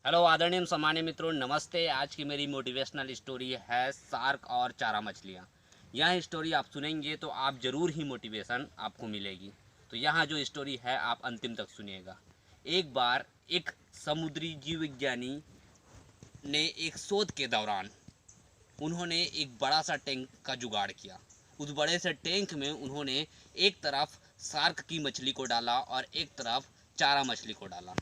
Hello आदरणीय सम्मानीय मित्रों, नमस्ते। आज की मेरी मोटिवेशनल स्टोरी है शार्क और चारा मछलियाँ। यह स्टोरी आप सुनेंगे तो आप ज़रूर ही मोटिवेशन आपको मिलेगी। तो यहाँ जो स्टोरी है आप अंतिम तक सुनिएगा। एक बार एक समुद्री जीव विज्ञानी ने एक शोध के दौरान उन्होंने एक बड़ा सा टैंक का जुगाड़ किया। उस बड़े से टैंक में उन्होंने एक तरफ शार्क की मछली को डाला और एक तरफ चारा मछली को डाला।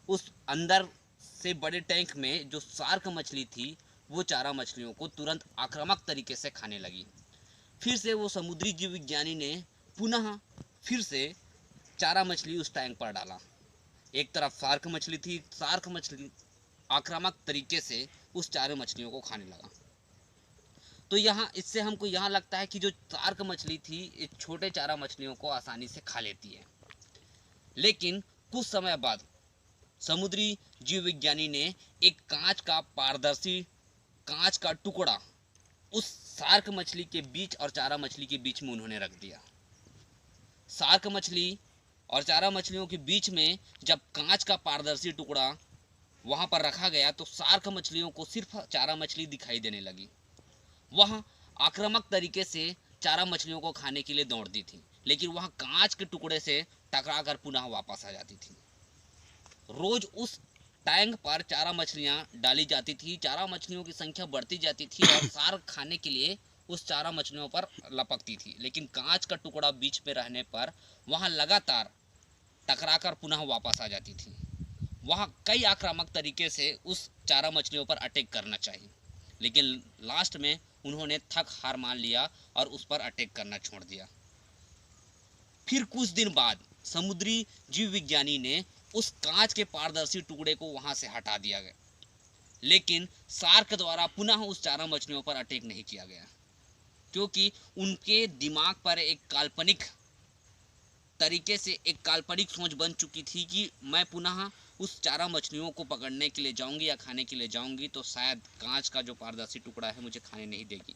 उस अंदर से बड़े टैंक में जो शार्क मछली थी वो चारा मछलियों को तुरंत आक्रामक तरीके से खाने लगी। फिर से वो समुद्री जीव विज्ञानी ने पुनः फिर से चारा मछली उस टैंक पर डाला। एक तरफ शार्क मछली थी, शार्क मछली आक्रामक तरीके से उस चारों मछलियों को खाने लगा। तो यहाँ इससे हमको यहाँ लगता है कि जो शार्क मछली थी ये छोटे चारा मछलियों को आसानी से खा लेती है। लेकिन कुछ समय बाद समुद्री जीव विज्ञानी ने एक पारदर्शी कांच का टुकड़ा उस शार्क मछली के बीच और चारा मछली के बीच में उन्होंने रख दिया। शार्क मछली और चारा मछलियों के बीच में जब कांच का पारदर्शी टुकड़ा वहां पर रखा गया तो शार्क मछलियों को सिर्फ चारा मछली दिखाई देने लगी। वह आक्रामक तरीके से चारा मछलियों को खाने के लिए दौड़ती थी, लेकिन वह कांच के टुकड़े से टकराकर पुनः वापस आ जाती थी। रोज उस टैंक पर चारा मछलियां डाली जाती थी, चारा मछलियों की संख्या बढ़ती जाती थी और शार्क खाने के लिए उस चारा मछलियों पर लपकती थी, लेकिन कांच का टुकड़ा बीच में रहने पर वहां लगातार टकराकर पुनः वापस आ जाती थी। वहां कई आक्रामक तरीके से उस चारा मछलियों पर अटैक करना चाहिए, लेकिन लास्ट में उन्होंने थक हार मान लिया और उस पर अटैक करना छोड़ दिया। फिर कुछ दिन बाद समुद्री जीव विज्ञानी ने उस कांच के पारदर्शी टुकड़े को वहां से हटा दिया गया, लेकिन शार्क द्वारा पुनः उस चारा मछलियों पर अटैक नहीं किया गया, क्योंकि उनके दिमाग पर एक काल्पनिक सोच बन चुकी थी कि मैं पुनः उस चारा मछलियों को पकड़ने के लिए जाऊंगी या खाने के लिए जाऊंगी तो शायद कांच का जो पारदर्शी टुकड़ा है मुझे खाने नहीं देगी।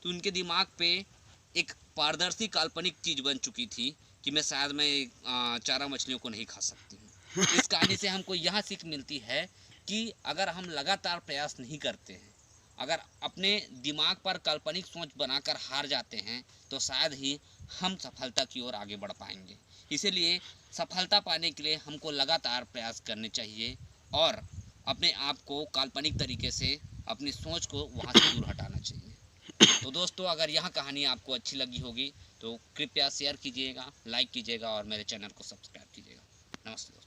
तो उनके दिमाग पे एक पारदर्शी काल्पनिक चीज़ बन चुकी थी कि मैं चारा मछलियों को नहीं खा सकती हूँ। इस कहानी से हमको यह सीख मिलती है कि अगर हम लगातार प्रयास नहीं करते हैं, अगर अपने दिमाग पर काल्पनिक सोच बनाकर हार जाते हैं तो शायद ही हम सफलता की ओर आगे बढ़ पाएंगे। इसीलिए सफलता पाने के लिए हमको लगातार प्रयास करने चाहिए और अपने आप को काल्पनिक तरीके से अपनी सोच को वहाँ से दूर हटाना चाहिए। तो दोस्तों, अगर यह कहानी आपको अच्छी लगी होगी तो कृपया शेयर कीजिएगा, लाइक कीजिएगा और मेरे चैनल को सब्सक्राइब कीजिएगा। नमस्ते।